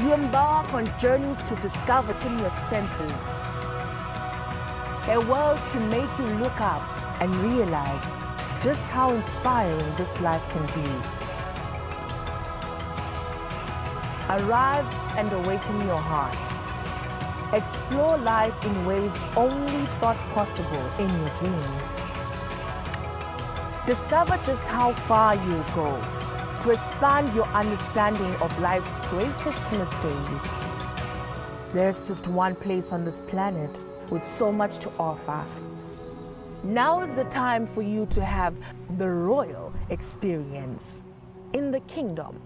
You embark on journeys to discover in your senses, a world to make you look up and realize just how inspiring this life can be. Arrive and awaken your heart. Explore life in ways only thought possible in your dreams. Discover just how far you'll go to expand your understanding of life's greatest mysteries. There's just one place on this planet with so much to offer. Now is the time for you to have the royal experience in the kingdom.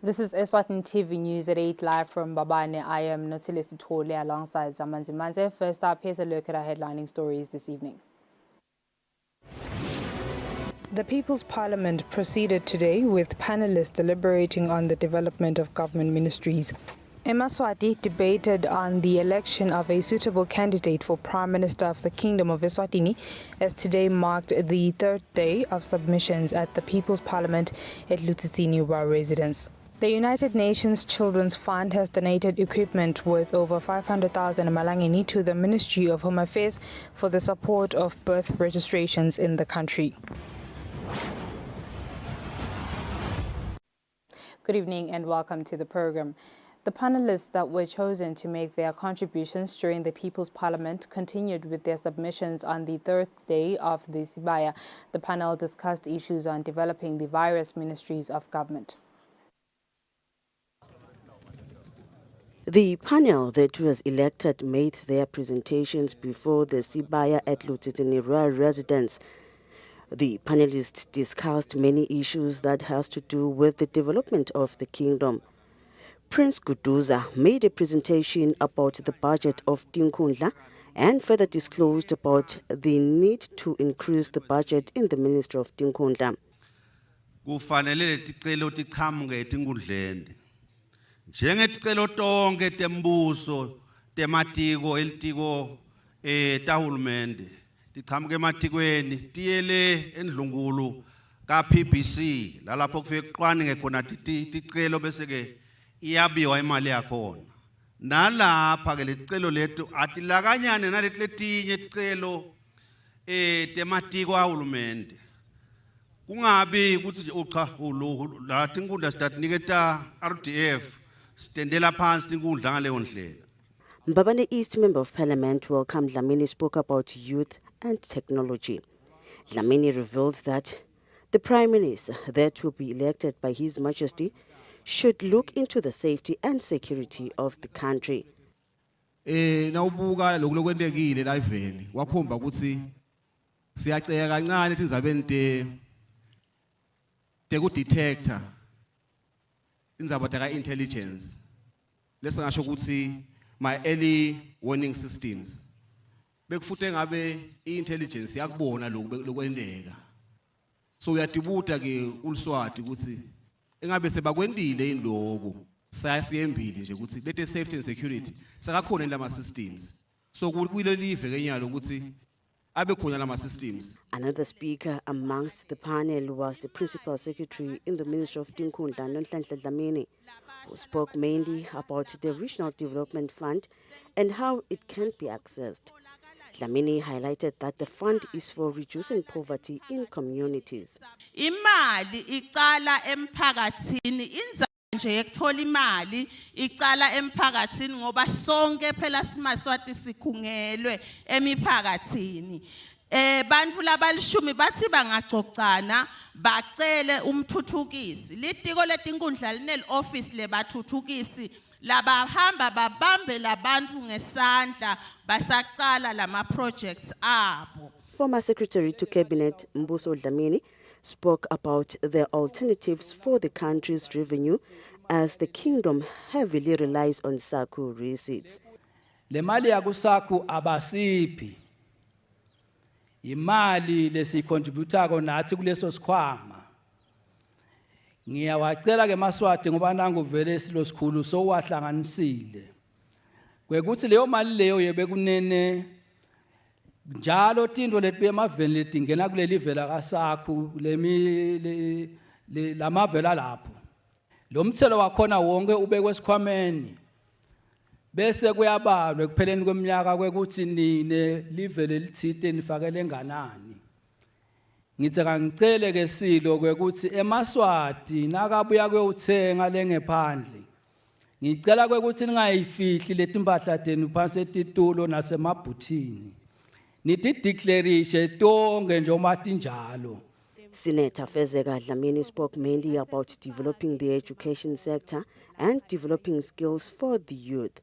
This is Eswatini TV News at 8 live from Babane. I am Notile Sitole alongside Zamanzi Manze. First up, here's a look at our headlining stories this evening. The People's Parliament proceeded today with panelists deliberating on the development of government ministries. Eswatini debated on the election of a suitable candidate for Prime Minister of the Kingdom of Eswatini, as today marked the third day of submissions at the People's Parliament at Eswatini residence. The United Nations Children's Fund has donated equipment worth over 500,000 malangeni to the Ministry of Home Affairs for the support of birth registrations in the country. Good evening and welcome to the program. The panelists that were chosen to make their contributions during the People's Parliament continued with their submissions on the third day of the Sibaya. The panel discussed issues on developing the various ministries of government. The panel that was elected made their presentations before the Sibaya at Eswatini residence. The panelists discussed many issues that has to do with the development of the kingdom. Prince Guduza made a presentation about the budget of Tinkhundla and further disclosed about the need to increase the budget in the Ministry of Tinkhundla. Njengeticelo tonke tembuso tematiko elitiko tahulumende tiqhamuke ematikweni tiyele endlungulu ka PBC lalapho kufike kuqwaninge khona ticelo bese ke iyabiwa imali yakhona nalapha ke leticelo lethu atilakanyane naletinye ticelo tematiko ahulumende kungabi ukuthi ucha la tinkundla sitaniketa RDF stendela phansi tinkundla ngaleyo ndlela. Mbabane East Member of Parliament welcomed Dlamini spoke about youth and technology. Dlamini revealed that the Prime Minister that will be elected by His Majesty should look into the safety and security of the country. Nawubuka lokho lokwendekile la iveni wakhomba ukuthi siyaceka kancane tindzabeni teku detector indzaba taka intelligence lesingasho ukuthi my early warning systems bekufute ngabe intelligence yakubona lokwendeka so uyadibuta ke uLswati ukuthi engabe sebakwendile indloku sayasiyembili nje ukuthi lete safety and security sakakhona lama systems so kuyilo live kenyalo ukuthi abe khona lama systems. Another speaker amongst the panel was the Principal Secretary in the Ministry of Tinkhundla, Nonhlanhla Dlamini, who spoke mainly about the Regional Development Fund and how it can be accessed. Dlamini highlighted that the fund is for reducing poverty in communities. Imali icala emphakathini inza nje yekuthola imali icala emphakathini ngoba sonke phela simaSwati sikhungelwe emiphakathini. Bantfu labalishumi bathi bangacocana bacele umthuthukisi litiko letinkundla linel office lebathuthukisi labahamba babambe labantfu ngesandla basaqala lama projects abo. Former Secretary to Cabinet Mbuso Dlamini spoke about the alternatives for the country's revenue as the kingdom heavily relies on SACU receipts. Le mali yakuSACU abasiphi imali lesicontributako nathi kuleso sikhwama. Ngiyawacela ke maSwati ngoba nangu vele silo sikhulu so wahlanganisile. Kwekuthi leyo mali leyo yebekunene njalo tinto letibe emaveni letingena kuleli vela kaSACU lamavela lapho. Lo mthelo wakhona wonke ubekwe esikhwameni. Bese kuyabalwa ekupheleni kweminyaka kwekuthi nine livele lithite nifakele nganani. Ngithe ngicele ke silo kwekuthi emaswati nakabuya kuyothenga lengephandle. Ngicela kwekuthi ningayifihli letimpahla tenu phansi etitulo nasemabhuthini. Nithi declareishe tonke njengoba tinjalo. Senator Fezeka Dlamini spoke mainly about developing the education sector and developing skills for the youth.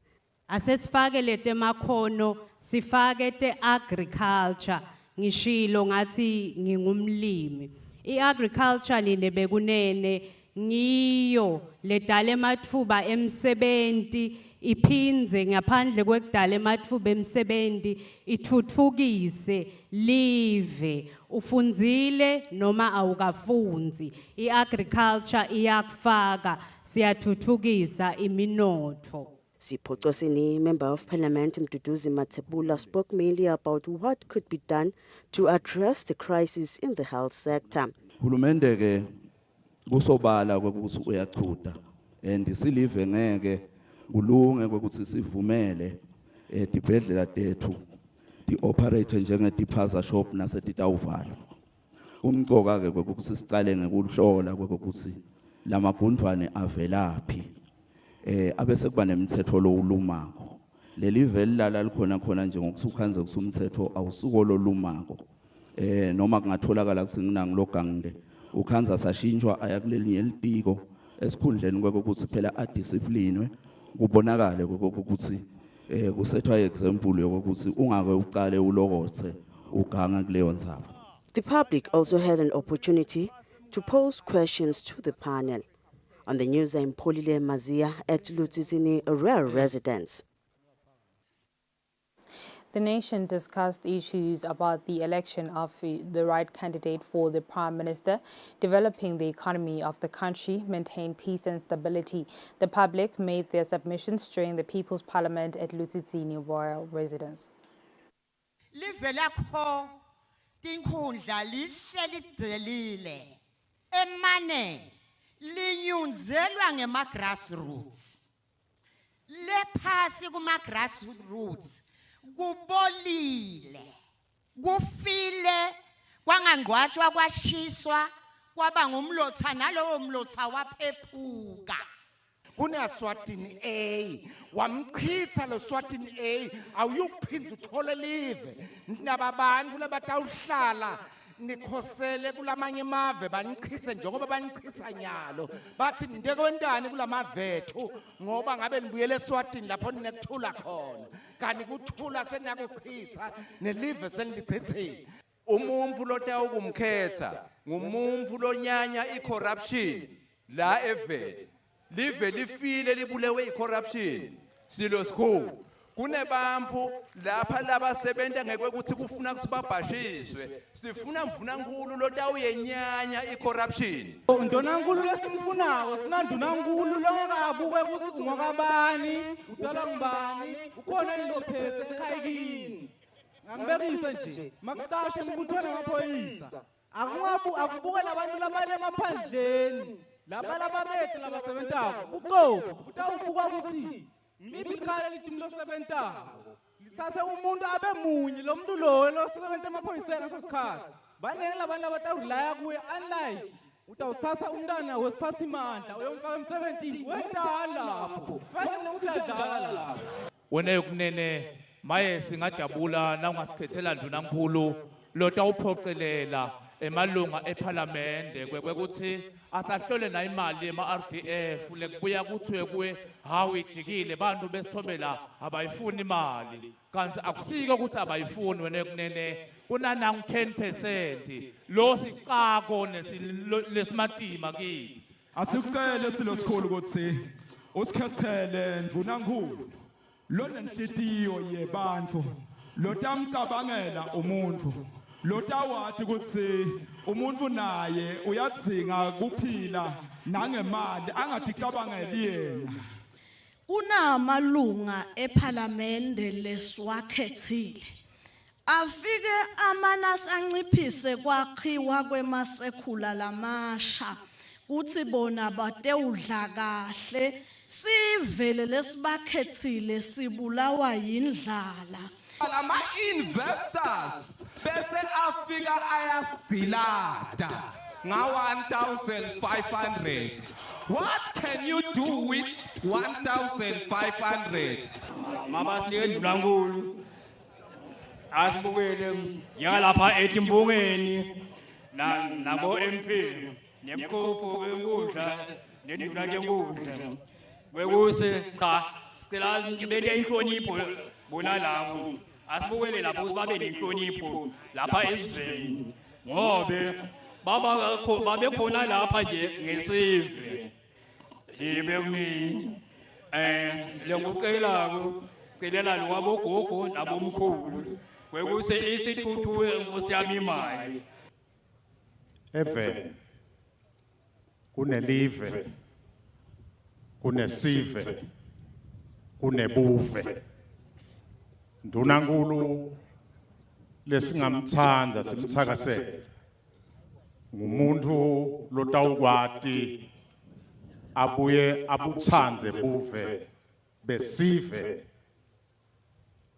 Asesifake lete makhono sifake te agriculture ngishilo ngathi ngingumlimi. I-agriculture linebekunene ngiyo ledale matfuba emsebenti iphinze ngaphandle kwekudala ematfuba emsebenti ithuthukise live ufunzile noma awukafunzi i-agriculture iyakufaka siyathuthukisa iminotfo. Sipochosini, Member of Parliament Mduduzi Matebula, spoke mainly about what could be done to address the crisis in the health sector. Hulumende ke kusobala kwekuthi uyachutha and silive ngeke kulunge kwekuthi sivumele dibhedlela tethu di operate njenge diphaza shop nase titawuvala. Umcoka ke kwekuthi sicale ngekuhlola kwekuthi lamagundwane avelaphi. Abese kuba nemithetho lo ulumako leli vele lala likhona khona nje ngokusukhanze kusumthetho awusuko lo lumako noma kungatholakala kusinginangi logangile ukhanza sashintshwa ayakulelinye litiko esikhundleni kwekuthi phela adisciplinwe kubonakale ukuthi kusethwa example yokuthi ungake uqale ulokothe uganga kuleyo ndzaba. The public also had an opportunity to pose questions to the panel. On the news, I'm Polile Mazia at Lutsitsini Rural Residence. The nation discussed issues about the election of the right candidate for the Prime Minister, developing the economy of the country, maintain peace and stability. The public made their submissions during the People's Parliament at Lutsitsini Royal Residence. Livela kho tinkhundla lihleli delile emane linyunzelwa ngema grassroots lephasi kuma grassroots kubolile kufile kwangangqwatshwa kwashiswa kwaba ngumlotha nalowo mlotha waphephuka. Eswatini A wamchitha lo Eswatini A awuyuphinda uthole live nababantu lebatawuhlala nikhosele kulamanye mave banichithe njengoba banichitha nyalo bathi ndekwentani kulamavethu ngoba ngabe nibuyele eSwatini lapho ninekuthula khona kanti kuthula senakuchitha nelive senilichithile. Umuntfu lotawukumkhetha ngumuntfu lonyanya icorruption la evele live lifile libulewe icorruption silo sikhulu kunebampu lapha labasebenta ngekwekuthi kufuna kusibabhashiswe sifuna mvunankulu lotawuyenyanya icorruption. Ndonankulu lesimfunayo sinandunankulu longakabuke ukuthi ngokabani udala ngubani ukhona ilophethe ekhayikini ngangibekise nje makutashe mbuthwana ngamaphoyisa akubuke labantu labale emaphandleni labala babethu labasebentako uqobo utawubuka ukuthi ngiliphi ikhaya litimi losebentako lithathe umuntu abe munye lo muntu loyo losebenta emaphoyiseni ngaso sikhathi baningi labantu abatawurelaya kuye unlike utawuthatha umntana wesiphathimandla uyomfaka emsebenzini wendala lapho fanele ukuthi adlala lapho wena yokunene maye singajabula na ungasikhethela ndunankhulu lotawuphoqelela emalunga ephalamende kwekuthi asahlole na imali ema-RDF lekubuya kuthiwe kuwe hawu ijikile bantu besithobela abayifuni imali kanti akusiko ukuthi abayifuni wena yokunene kunanangu 10% lo sicako lesimatima kithi asikucele silosikhulu ukuthi usikhethele ndvunankhulu lonenhlitiyo yebantu lotamcabangela umuntu lotawati ukuthi umuntu naye uyadzinga kuphila nangemali angaticabangeli yena unamalunga ephalamende lesiwakhethile afike amanasi anciphise kwakhiwa kwemasekhula lamasha kuthi bona batewudla kahle sivele lesibakhethile sibulawa yindlala ama-investors bese afika ayasilada nga-1,500 what can you do with 1,500 mabasinike ndunankhulu asibukele njengalapha etimbungeni nabo-MP nemkhupho enkundla nenduna yenkundla kwekuthi cha sicela bete inhlonipho bona labo asibukele lapho ukuthi babe nenhlonipho lapha esiveni ngobe babekhona lapha nje ngesive yibe kumini lengucelako celela lokwabogogo nabomkhulu kwekuthi isithuthuwe nkosiyami imali eveni kunelive kunesive kunebuve ndunankulu lesingamthandza simthakasele ngumuntu lotawukwati abuye abuthandze buve besive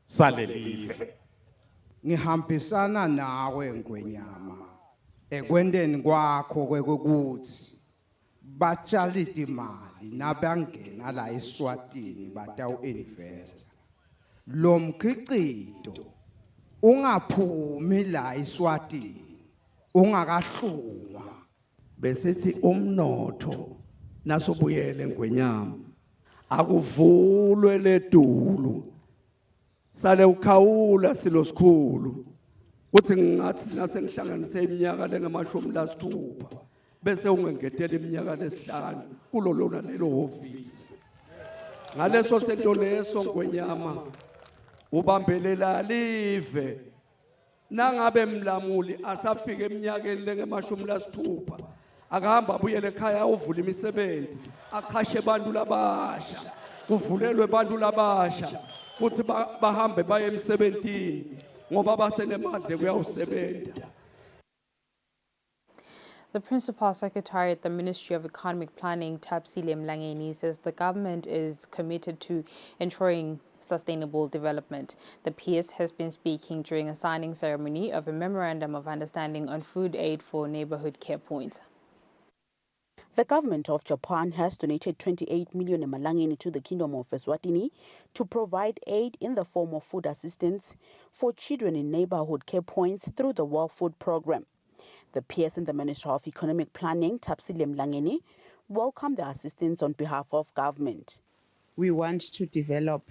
salelive ngihambisana nawe Ngwenyama ekwendeni kwakho kwekuthi batshalite imali nabangena la eSwatini batawu invest lo mkhicito ungaphumi la eSwatini ungakahlungwa besithi umnotho nasobuyele Ngwenyama akuvulwe ledulu sale ukhawula silosikhulu kuthi ngathi nasengihlanganise iminyaka lengamashumi lasithupha bese ungengetela iminyaka lesihlanu kulo lona lelo office ngaleso sento leso Ngwenyama ubambelela live nangabe mlamuli asafika eminyakeni lengamashumi lasithupha akahamba abuyele ekhaya uvula imisebenzi aqhashe abantu labasha kuvulelwe abantu labasha kuthi bahambe baye emsebenzini ngoba basenemandle kuyawusebenza. The Principal Secretary at the Ministry of Economic Planning, Tapsile Mlangeni, says the government is committed to ensuring sustainable development. The PS has been speaking during a signing ceremony of a Memorandum of Understanding on food aid for neighborhood care points. The government of Japan has donated 28 million emalangeni to the Kingdom of Eswatini to provide aid in the form of food assistance for children in neighborhood care points through the World Food Program. The PS in the Ministry of Economic Planning, Tapsile Mlangeni, welcomed the assistance on behalf of government. We want to develop,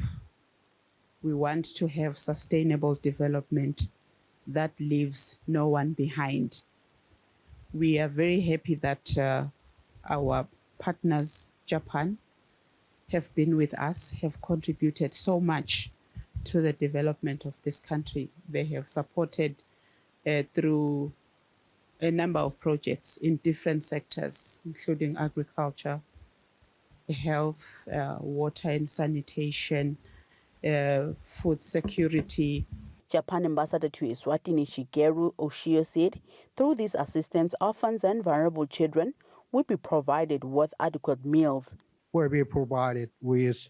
we want to have sustainable development that leaves no one behind. We are very happy that our partners, Japan, have been with us, have contributed so much to the development of this country. They have supported through a number of projects in different sectors, including agriculture, health, water and sanitation, food security. Japan Ambassador to Eswatini Shigeru Oshio said, through this assistance, orphans and vulnerable children will be provided with adequate meals. Will be provided with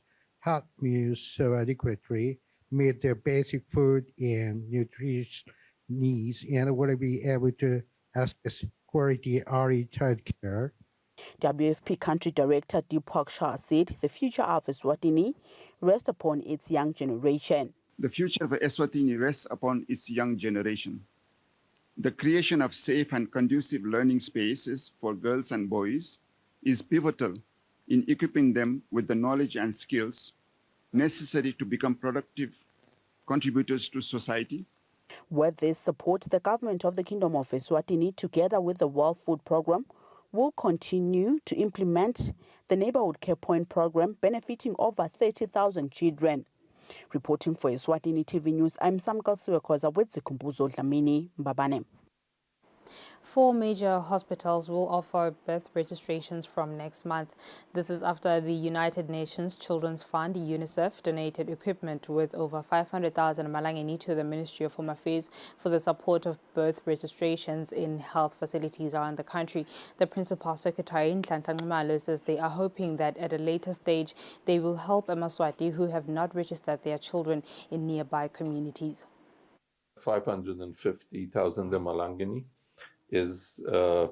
hot meals so adequately, meet their basic food and nutrition needs, and will be able to access quality early childcare. WFP Country Director Deepak Shah said the future of Eswatini rests upon its young generation. The future of Eswatini rests upon its young generation. The creation of safe and conducive learning spaces for girls and boys is pivotal in equipping them with the knowledge and skills necessary to become productive contributors to society. With this support, the government of the Kingdom of Eswatini, together with the World Food Programme, will continue to implement the Neighborhood Care Point program benefiting over 30,000 children. Reporting for Eswatini TV News, I'm Samkal Siwekoza with Zikumbuzo Dlamini Mbabane. 4 major hospitals will offer birth registrations from next month. This is after the United Nations Children's Fund, UNICEF, donated equipment with over 500,000 malangeni to the Ministry of Home Affairs for the support of birth registrations in health facilities around the country. The Principal Secretary, Nhlanhla Nxumalo, says they are hoping that at a later stage they will help Emaswati who have not registered their children in nearby communities. 550,000 malangeni is a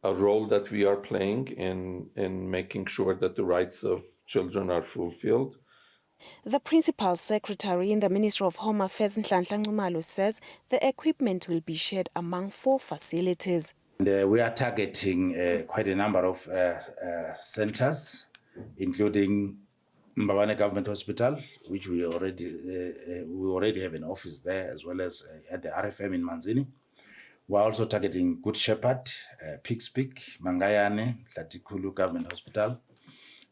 role that we are playing in making sure that the rights of children are fulfilled. The Principal Secretary in the Ministry of Home Affairs, Nhlanhla Nxumalo, says the equipment will be shared among 4 facilities. And, we are targeting quite a number of centers, including Mbabane Government Hospital, which we already have an office there, as well as at the RFM in Manzini. We're also targeting Good Shepherd, Pigs Peak, Mangayane, Tlatikulu Government Hospital,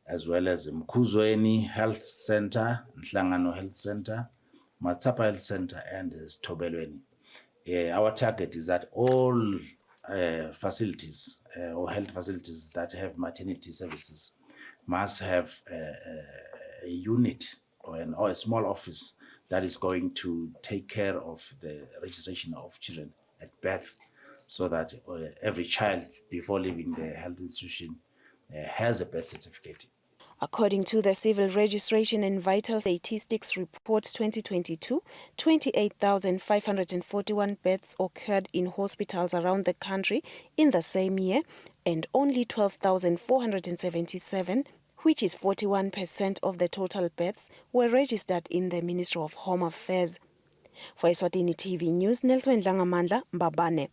as well as Mkuzweni Health Center, Nhlangano Health Center, Matsapa Health Center, and Tobelweni. Our target is that all facilities or health facilities that have maternity services must have a unit or a small office that is going to take care of the registration of children at birth, so that every child before leaving the health institution has a birth certificate. According to the Civil Registration and Vital Statistics Report 2022, 28,541 births occurred in hospitals around the country in the same year, and only 12,477, which is 41% of the total births, were registered in the Ministry of Home Affairs. For Eswatini TV News, Nelson Langamandla, Mbabane.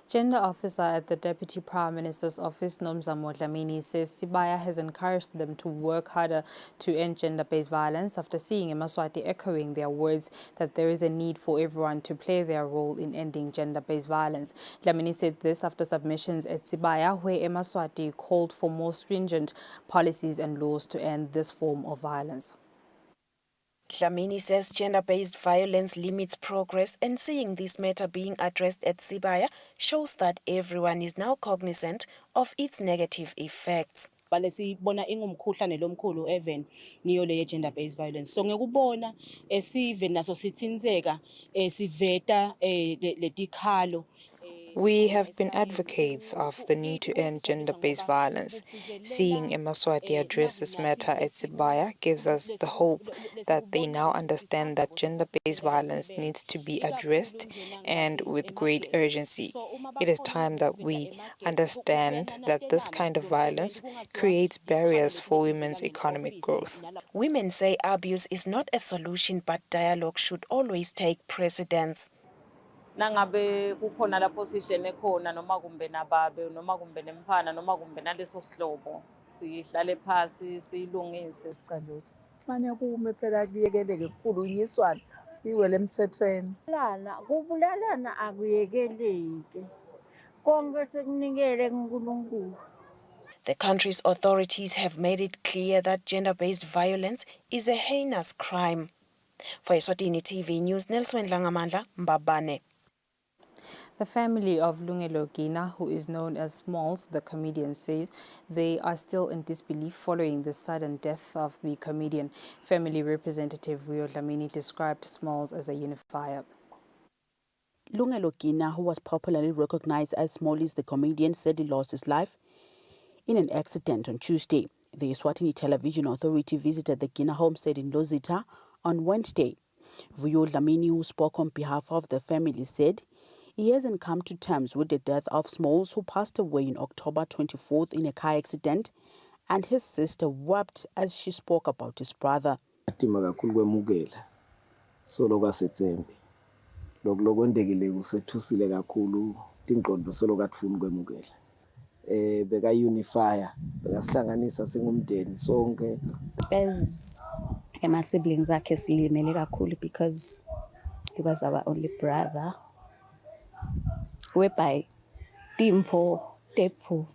Gender officer at the Deputy Prime Minister's office, Nomzamo Dlamini, says Sibaya has encouraged them to work harder to end gender-based violence after seeing Emaswati echoing their words that there is a need for everyone to play their role in ending gender-based violence. Dlamini said this after submissions at Sibaya, where Emaswati called for more stringent policies and laws to end this form of violence. Dlamini says gender-based violence limits progress, and seeing this matter being addressed at Sibaya shows that everyone is now cognizant of its negative effects. Balesibona ingumkhuhlane lomkhulu even niyo le gender based violence, so ngekubona esive naso sithinseka siveta letikhalo. We have been advocates of the need to end gender-based violence. Seeing Emaswati address this matter at Sibaya gives us the hope that they now understand that gender-based violence needs to be addressed, and with great urgency. It is time that we understand that this kind of violence creates barriers for women's economic growth. Women say abuse is not a solution, but dialogue should always take precedence. Nangabe kukhona la position ekhona noma kumbe nababe noma kumbe nemfana noma kumbe naleso sihlobo sihlale phansi silungise sicanjuse manje kume phela kuyekeleke kukhulunyiswana iwele emthethweni lana kubulalana akuyekeleke konke sekunikele kuNkulunkulu. The country's authorities have made it clear that gender-based violence is a heinous crime. For Eswatini TV News, Nelson Langamandla, Mbabane. The family of Lungelo Gina, who is known as Smalls, the comedian, says they are still in disbelief following the sudden death of the comedian. Family representative Rio Dlamini described Smalls as a unifier. Lungelo Gina, who was popularly recognized as Smallies the comedian, said he lost his life in an accident on Tuesday. The Eswatini Television Authority visited the Gina homestead in Lozita on Wednesday. Vuyo Dlamini, who spoke on behalf of the family, said he hasn't come to terms with the death of Smalls, who passed away on October 24th in a car accident, and his sister wept as she spoke about his brother. Atima kakhulu kwemukela solo kwasetsembi lokwendekile kusethusile kakhulu ingqondo solo kathufuna kwemukela beka unifier bekasihlanganisa singumndeni sonke as my siblings akhe silimele kakhulu because he was our only brother whereby team for Tefu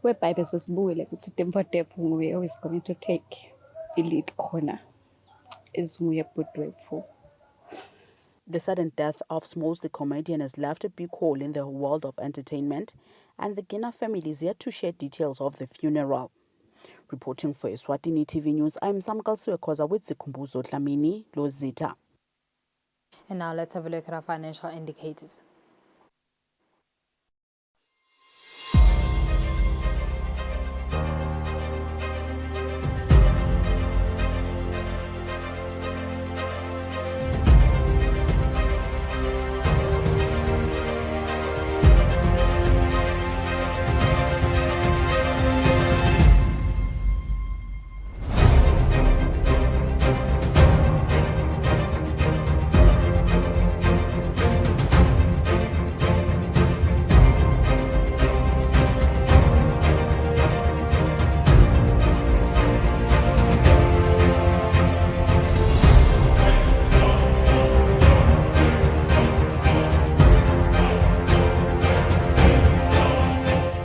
whereby besesibuyile ukuthi team for Tefu nguye always going to take the lead corner is nguye Budwefu. The sudden death of Smalls, the comedian, has left a big hole in the world of entertainment, and the Gina family is yet to share details of the funeral. Reporting for Eswatini TV News, I'm Samkal Suekoza with Zikumbuzo Dlamini, Lozita. And now let's have a look at our financial indicators.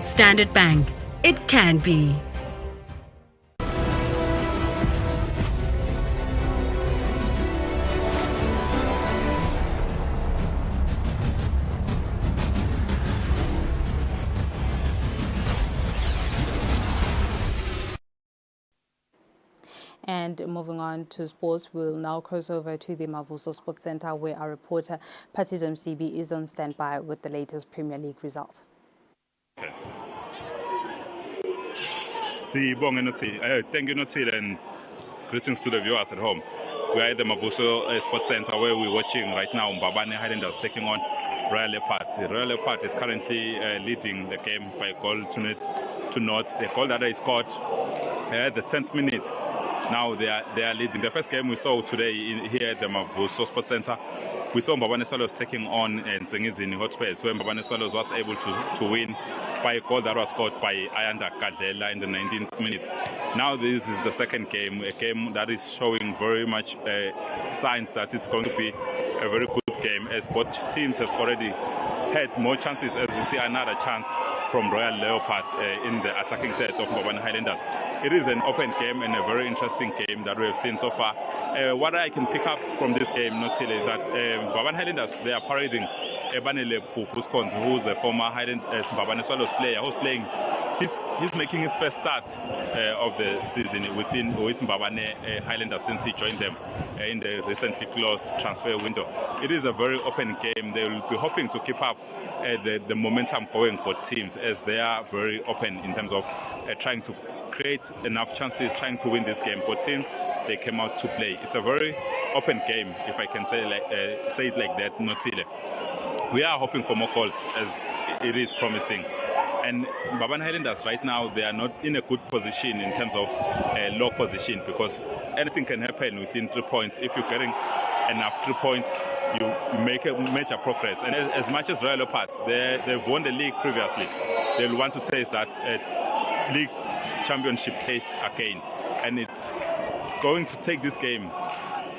Standard Bank. It can be. And moving on to sports, we'll now cross over to the Mavuso Sports Center, where our reporter Patizo Msibi is on standby with the latest Premier League results. Thank you, Notil, and greetings to the viewers at home. We are at the Mavuso Sports Center, where we're watching right now Mbabane Highlanders taking on Royal Leopard. Royal Leopard is currently leading the game by a goal to naught. The goal that they scored at the 10th minute. Now they are leading. The first game we saw today here at the Mavuso Sports Center, we saw Mbabane Swallows taking on Nsingizini Hotspurs, where Mbabane Swallows was able to win by a goal that was scored by Ayanda Kadlela in the 19th minute. Now this is the second game, a game that is showing very much signs that it's going to be a very good game, as both teams have already had more chances, as we see another chance from Royal Leopard in the attacking third of Mbabane Highlanders. It is an open game and a very interesting game that we have seen so far. What I can pick up from this game, Notil, is that Mbabane Highlanders, they are parading Ebanele Puskonzi, who's a former Mbabane Swallows player, who's playing. He's making his first start of the season with Mbabane Highlanders since he joined them in the recently closed transfer window. It is a very open game. They will be hoping to keep up the momentum going for teams, as they are very open in terms of trying to create enough chances, trying to win this game. For teams, they came out to play. It's a very open game, if I can say it like that, Notile. We are hoping for more goals, as it is promising. And Mbabane Highlanders right now, they are not in a good position in terms of low position, because anything can happen within 3 points. If you're getting enough 3 points, you make a major progress. And as much as Royal Leopards, they've won the league previously, they'll want to taste that league championship taste again. And it's going to take this game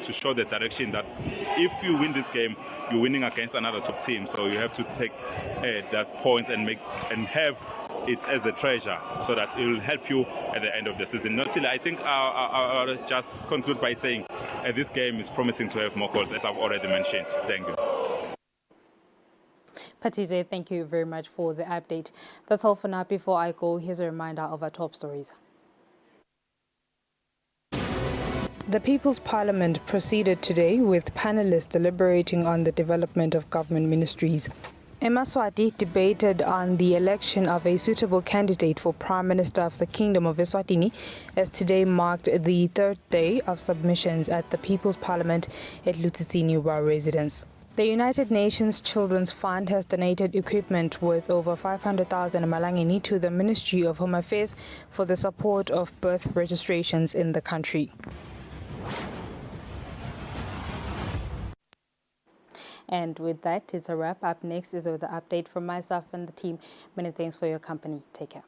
to show the direction that if you win this game, you're winning against another top team. So you have to take that points and have it as a treasure, so that it will help you at the end of the season. Notil, I think I'll just conclude by saying this game is promising to have more goals, as I've already mentioned. Thank you. Patizo, thank you very much for the update. That's all for now. Before I go, here's a reminder of our top stories. The People's Parliament proceeded today with panelists deliberating on the development of government ministries. Eswatini debated on the election of a suitable candidate for Prime Minister of the Kingdom of Eswatini, as today marked the third day of submissions at the People's Parliament at Eswatini residence. The United Nations Children's Fund has donated equipment worth over 500,000 malangeni to the Ministry of Home Affairs for the support of birth registrations in the country. And with that, it's a wrap. Up next is the update from myself and the team. Many thanks for your company. Take care.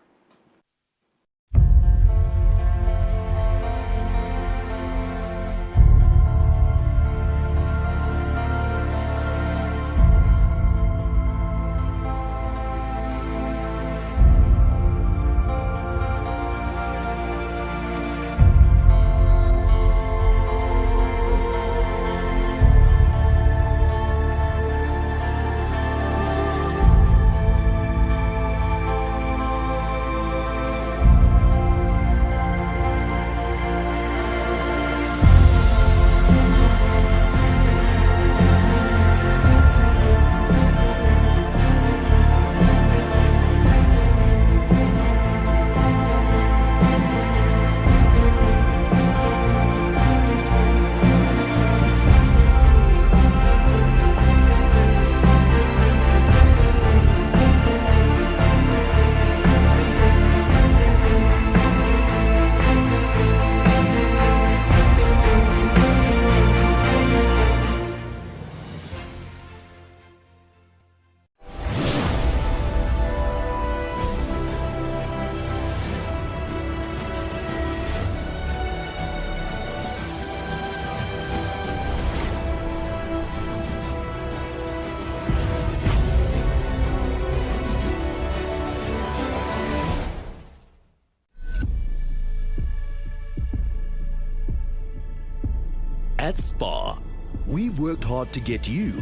At Spar, we've worked hard to get you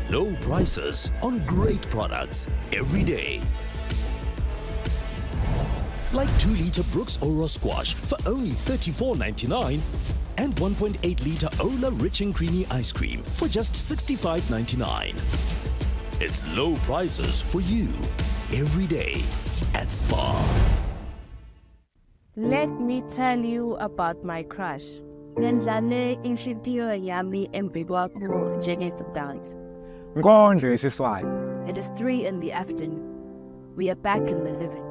low prices on great products every day. Like 2-liter Brooks Oro Squash for only $34.99 and 1.8-liter Ola Rich and Creamy Ice Cream for just $65.99. It's low prices for you every day at Spar. Let me tell you about my crush. Ngenzane inhliziyo yami embi kwakho njengekudala. Ngondlo yesiswati. It is 3 in the afternoon. We are back in the living.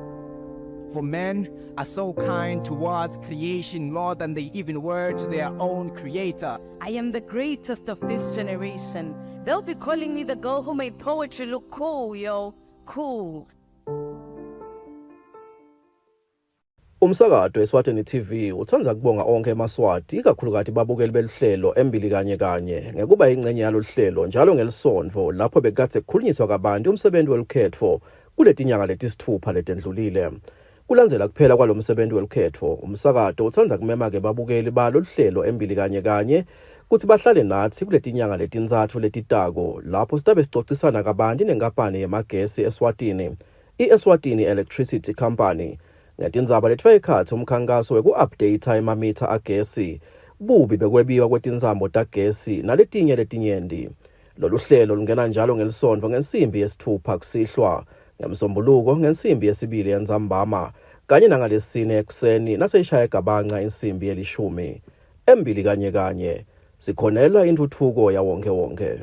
For men are so kind towards creation more than they even were to their own creator. I am the greatest of this generation. They'll be calling me the girl who made poetry look cool, yo. Cool. Umsakazo Eswatini TV uthanda kubonga onke eMaswati ikakhulukazi babukeli belihlelo embili kanye kanye ngekuba ingcenye yalo hlelo njalo ngelisonto lapho bekade kukhulunyiswa kabantu umsebenzi welukhetho kuletinyanga letisithupha letendlulile. Kulandzela kuphela kwalomsebenzi welukhetho umsakazo uthanda kumema ke babukeli balo hlelo embili kanye kanye kuthi bahlale nathi kuletinyanga letintsathu letitako lapho sitabe sicocisana kabantu nenkampani yemagesi eSwatini iEswatini Electricity Company ngetindzaba letfake ekhatsi umkhankaso weku-update emamitha agesi bubi bekwebiwa kwetinzambo tagesi naletinye letinyenti. Lolu hlelo lungena njalo ngelisonto ngensimbi yesithupha kusihlwa ngemsombuluko ngensimbi yesibili yendzambama kanye nangalesine ekuseni naseyishaya gabanca insimbi yelishumi embili kanye kanye sikhonela intuthuko yawonke wonke.